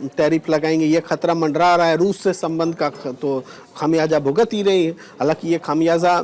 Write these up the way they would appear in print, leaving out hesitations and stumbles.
Tariff लगाएंगे, ये खतरा मंडरा रहा है। रूस से संबंध का तो खामियाजा भुगत ही रही है। हालांकि ये खामियाजा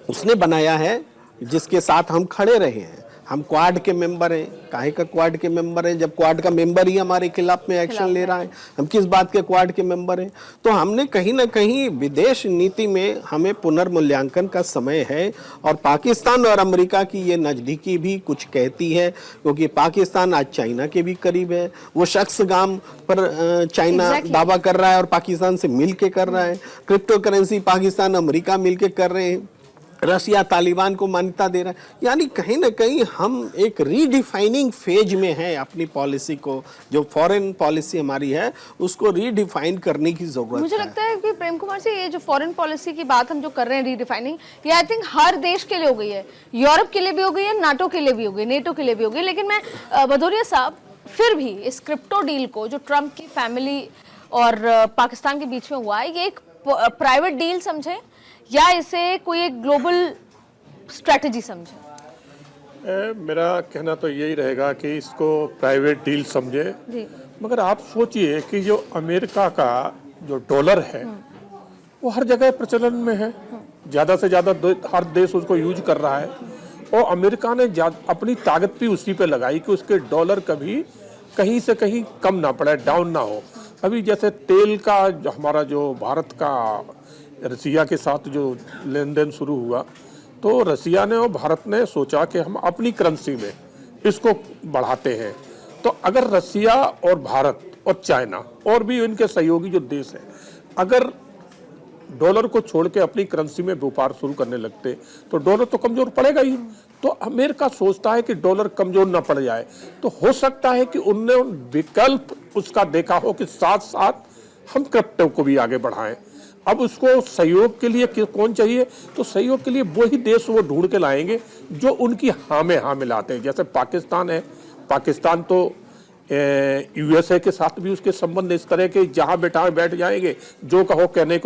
उसने बनाया है जिसके साथ हम खड़े रहे हैं। हम क्वाड के मेंबर हैं। काहे का क्वाड के मेंबर हैं जब क्वाड का मेंबर ही हमारे खिलाफ में एक्शन ले रहा है? हम किस बात के क्वाड के मेंबर हैं? तो हमने कहीं ना कहीं विदेश नीति में हमें पुनर्मूल्यांकन का समय है। और पाकिस्तान और अमेरिका की ये नज़दीकी भी कुछ कहती है, क्योंकि पाकिस्तान आज चाइना के भी करीब है। वो शख्स गाम पर चाइना दावा कर रहा है और पाकिस्तान से मिल के कर रहा है। क्रिप्टो करेंसी पाकिस्तान अमेरिका मिल के कर रहे हैं। रसिया तालिबान को मान्यता दे रहा है। यानी कहीं ना कहीं हम एक रीडिफाइनिंग फेज में हैं अपनी पॉलिसी को। जो फॉरेन पॉलिसी हमारी है उसको रीडिफाइन करने की जरूरत है। मुझे लगता है कि प्रेम कुमार से ये जो फॉरेन पॉलिसी की बात हम जो कर रहे हैं रीडिफाइनिंग, ये आई थिंक हर देश के लिए हो गई है। यूरोप के लिए भी हो गई है, नाटो के लिए भी हो गई, नेटो के लिए भी हो गई। लेकिन मैं भदौरिया साहब फिर भी इस क्रिप्टो डील को जो ट्रंप की फैमिली और पाकिस्तान के बीच में हुआ है, ये एक प्राइवेट डील समझे या इसे कोई एक ग्लोबल स्ट्रेटजी समझे? मेरा कहना तो यही रहेगा कि इसको प्राइवेट डील समझे। मगर आप सोचिए कि जो अमेरिका का जो डॉलर है वो हर जगह प्रचलन में है। ज़्यादा से ज़्यादा हर देश उसको यूज कर रहा है। और अमेरिका ने अपनी ताकत भी उसी पे लगाई कि उसके डॉलर कभी कहीं से कहीं कम ना पड़े, डाउन ना हो। अभी जैसे तेल का जो हमारा जो भारत का रसिया के साथ जो लेन देन शुरू हुआ, तो रसिया ने और भारत ने सोचा कि हम अपनी करेंसी में इसको बढ़ाते हैं। तो अगर रसिया और भारत और चाइना और भी इनके सहयोगी जो देश हैं, अगर डॉलर को छोड़ के अपनी करेंसी में व्यापार शुरू करने लगते तो डॉलर तो कमजोर पड़ेगा ही। तो अमेरिका सोचता है कि डॉलर कमजोर ना पड़ जाए, तो हो सकता है कि उनने विकल्प उसका देखा हो कि साथ साथ हम क्रिप्टो को भी आगे बढ़ाएं। अब उसको सहयोग के लिए कौन चाहिए? तो सहयोग के लिए वही देश वो ढूंढ के लाएंगे जो उनकी हाँ में हाँ मिलाते हैं। जैसे पाकिस्तान है, पाकिस्तान तो यूएसए के साथ भी उसके संबंध इस तरह के जहाँ बैठ जाएंगे, जो कहो करने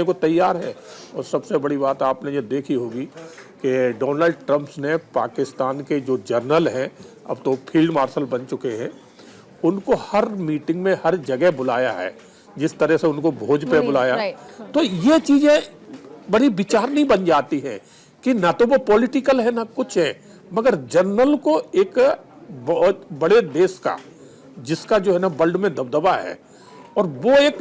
को तैयार है। और सबसे बड़ी बात आपने ये देखी होगी कि डोनाल्ड ट्रंप ने पाकिस्तान के जो जनरल हैं, अब तो फील्ड मार्शल बन चुके हैं, उनको हर मीटिंग में हर जगह बुलाया है, जिस तरह से उनको भोज पे बुलाया। तो ये चीजें बड़ी विचारनी बन जाती है कि ना तो वो पॉलिटिकल है ना कुछ है, मगर जनरल को एक बहुत बड़े देश का जिसका जो है ना वर्ल्ड में दबदबा है, और वो एक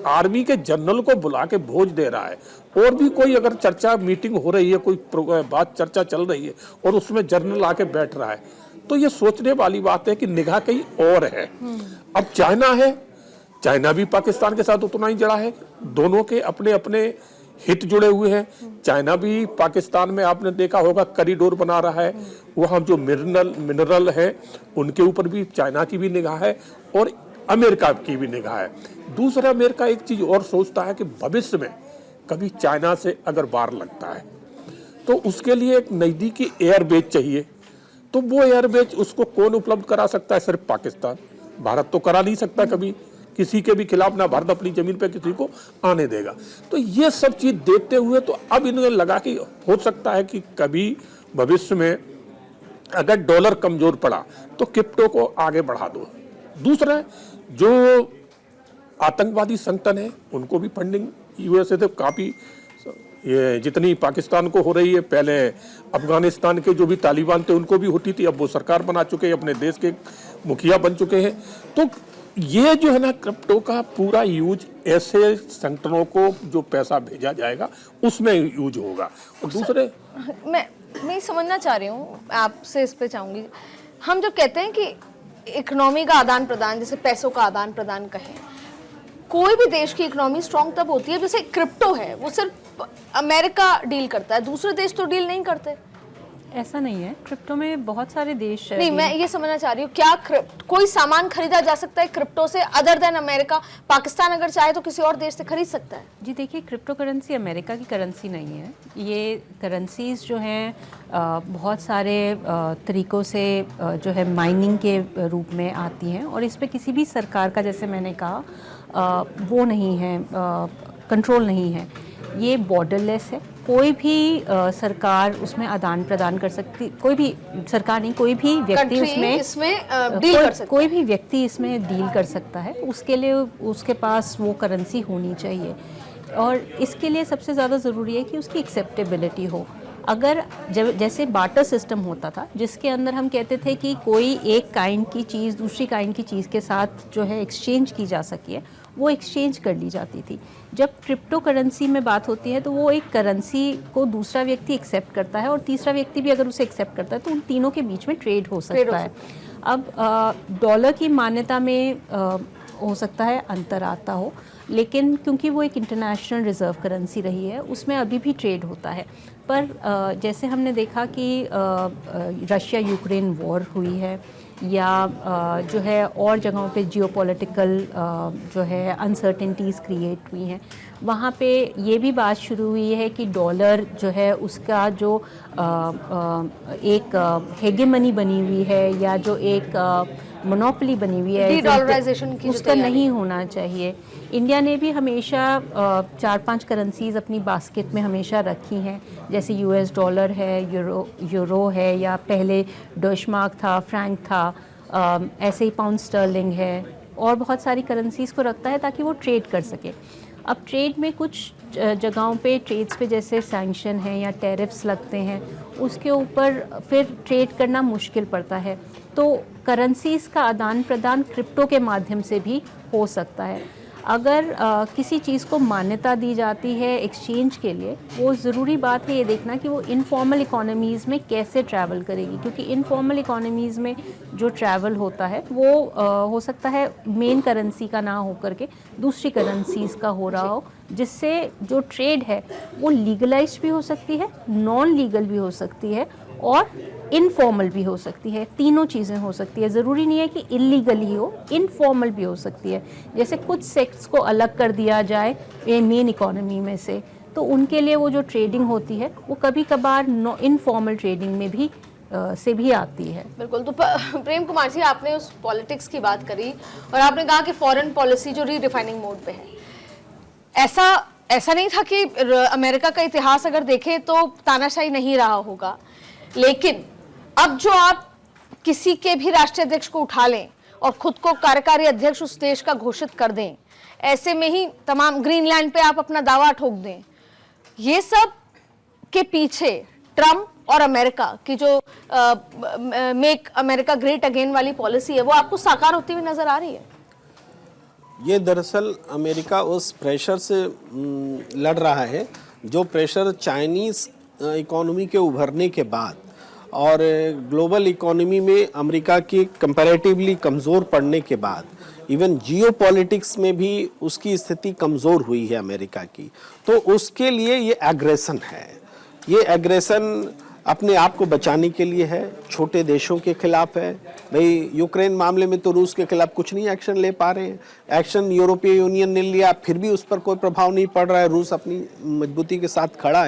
आर्मी के जनरल को बुला के भोज दे रहा है। और भी कोई अगर चर्चा मीटिंग हो रही है, कोई बात चर्चा चल रही है और उसमें जनरल आके बैठ रहा है, तो ये सोचने वाली बात है कि निगाह कहीं और है। अब चाइना है, चाइना भी पाकिस्तान के साथ उतना ही जड़ा है, दोनों के अपने अपने हित जुड़े हुए हैं। चाइना भी पाकिस्तान में आपने देखा होगा कॉरिडोर बना रहा है, वहाँ जो मिनरल है उनके ऊपर भी चाइना की भी निगाह है और अमेरिका की भी निगाह है। दूसरा, अमेरिका एक चीज और सोचता है कि भविष्य में कभी चाइना से अगर वार लगता है तो उसके लिए एक नजदीकी एयरबेस चाहिए। तो वो एयरबेस उसको कौन उपलब्ध करा सकता है? सिर्फ पाकिस्तान। भारत तो करा नहीं सकता कभी किसी के भी खिलाफ, ना भारत अपनी जमीन पे किसी को आने देगा। तो ये सब चीज देखते हुए तो अब इन्हें लगा कि हो सकता है कि कभी भविष्य में अगर डॉलर कमजोर पड़ा तो क्रिप्टो को आगे बढ़ा दो। दूसरा, जो आतंकवादी संगठन है उनको भी फंडिंग यूएसए से काफी, ये जितनी पाकिस्तान को हो रही है, पहले अफगानिस्तान के जो भी तालिबान थे उनको भी होती थी, अब वो सरकार बना चुके हैं, अपने देश के मुखिया बन चुके हैं। तो ये जो है ना क्रिप्टो का पूरा यूज ऐसे संगठनों को जो पैसा भेजा जाएगा उसमें यूज होगा। और दूसरे, मैं समझना चाह रही हूँ, आपसे इस पे चाहूंगी, हम जब कहते हैं कि इकोनॉमी का आदान प्रदान, जैसे पैसों का आदान प्रदान कहें, कोई भी देश की इकोनॉमी स्ट्रॉन्ग तब होती है, जैसे क्रिप्टो है वो सिर्फ अमेरिका डील करता है, दूसरे देश तो डील नहीं करते। ऐसा नहीं है, क्रिप्टो में बहुत सारे देश नहीं, मैं ये समझना चाह रही हूँ, क्या कोई सामान खरीदा जा सकता है क्रिप्टो से अदर देन अमेरिका? पाकिस्तान अगर चाहे तो किसी और देश से खरीद सकता है? जी देखिए, क्रिप्टो करेंसी अमेरिका की करेंसी नहीं है। ये करेंसीज जो हैं बहुत सारे तरीक़ों से जो है माइनिंग के रूप में आती हैं, और इस पर किसी भी सरकार का, जैसे मैंने कहा, वो नहीं है, कंट्रोल नहीं है। ये बॉर्डरलेस है, कोई भी सरकार उसमें आदान प्रदान कर सकती, कोई भी सरकार नहीं, कोई भी व्यक्ति इसमें डील कर सकता कोई भी व्यक्ति इसमें डील कर सकता है। उसके लिए उसके पास वो करेंसी होनी चाहिए, और इसके लिए सबसे ज़्यादा ज़रूरी है कि उसकी एक्सेप्टेबिलिटी हो। अगर जैसे बार्टर सिस्टम होता था, जिसके अंदर हम कहते थे कि कोई एक काइंड की चीज़ दूसरी काइंड की चीज़ के साथ जो है एक्सचेंज की जा सके, वो एक्सचेंज कर ली जाती थी। जब क्रिप्टो करेंसी में बात होती है तो वो एक करेंसी को दूसरा व्यक्ति एक्सेप्ट करता है, और तीसरा व्यक्ति भी अगर उसे एक्सेप्ट करता है तो उन तीनों के बीच में ट्रेड हो सकता है। अब डॉलर की मान्यता में हो सकता है अंतर आता हो, लेकिन क्योंकि वो एक इंटरनेशनल रिज़र्व करेंसी रही है, उसमें अभी भी ट्रेड होता है। पर जैसे हमने देखा कि रशिया यूक्रेन वॉर हुई है, या जो है और जगहों पे जियोपॉलिटिकल जो है अनसर्टेनिटीज़ क्रिएट हुई हैं, वहाँ पे ये भी बात शुरू हुई है कि डॉलर जो है उसका जो एक हेगेमनी बनी हुई है, या जो एक मोनोपोली बनी हुई है, डॉलराइजेशन की उसका नहीं होना चाहिए। इंडिया ने भी हमेशा 4-5 करेंसीज अपनी बास्केट में हमेशा रखी हैं, जैसे यूएस डॉलर है, यूरो है, या पहले डॉइचमार्क था, फ्रैंक था, ऐसे ही पाउंड स्टर्लिंग है, और बहुत सारी करेंसीज़ को रखता है ताकि वो ट्रेड कर सके। अब ट्रेड में कुछ जगहों पे ट्रेड्स पे जैसे सैंक्शन है या टैरिफ्स लगते हैं, उसके ऊपर फिर ट्रेड करना मुश्किल पड़ता है। तो करेंसीज़ का आदान प्रदान क्रिप्टो के माध्यम से भी हो सकता है। अगर किसी चीज़ को मान्यता दी जाती है एक्सचेंज के लिए, वो ज़रूरी बात है ये देखना कि वो इनफॉर्मल इकोनॉमीज़ में कैसे ट्रैवल करेगी, क्योंकि इनफॉर्मल इकोनॉमीज़ में जो ट्रैवल होता है वो हो सकता है मेन करेंसी का ना हो करके दूसरी करेंसीज़ का हो रहा हो, जिससे जो ट्रेड है वो लीगलाइज भी हो सकती है, नॉन लीगल भी हो सकती है, और इनफॉर्मल भी हो सकती है। तीनों चीज़ें हो सकती है, ज़रूरी नहीं है कि इलीगल ही हो, इनफॉर्मल भी हो सकती है। जैसे कुछ सेक्ट्स को अलग कर दिया जाए मेन इकोनॉमी में से, तो उनके लिए वो जो ट्रेडिंग होती है वो कभी कभार इनफॉर्मल ट्रेडिंग में भी से भी आती है। बिल्कुल। तो प्रेम कुमार जी, आपने उस पॉलिटिक्स की बात करी और आपने कहा कि फॉरेन पॉलिसी जो रीडिफाइनिंग मोड पे है, ऐसा नहीं था कि अमेरिका का इतिहास अगर देखें तो तानाशाही नहीं रहा होगा, लेकिन अब जो आप किसी के भी राष्ट्रीय अध्यक्ष को उठा लें और खुद को कार्यकारी अध्यक्ष उस देश का घोषित कर दें, ऐसे में ही तमाम ग्रीनलैंड पे आप अपना दावा ठोक दें, ये सब के पीछे ट्रम्प और अमेरिका की जो मेक अमेरिका ग्रेट अगेन वाली पॉलिसी है, वो आपको साकार होती हुई नजर आ रही है? ये दरअसल अमेरिका उस प्रेशर से लड़ रहा है, जो प्रेशर चाइनीज़ इकोनॉमी के उभरने के बाद और ग्लोबल इकोनॉमी में अमेरिका की कंपैरेटिवली कमज़ोर पड़ने के बाद, इवन जियोपॉलिटिक्स में भी उसकी स्थिति कमज़ोर हुई है अमेरिका की। तो उसके लिए ये एग्रेशन है। ये एग्रेशन अपने आप को बचाने के लिए है, छोटे देशों के खिलाफ है। भाई यूक्रेन मामले में तो रूस के खिलाफ कुछ नहीं एक्शन ले पा रहे हैं, एक्शन यूरोपीय यूनियन ने लिया, फिर भी उस पर कोई प्रभाव नहीं पड़ रहा है। रूस अपनी मजबूती के साथ खड़ा है।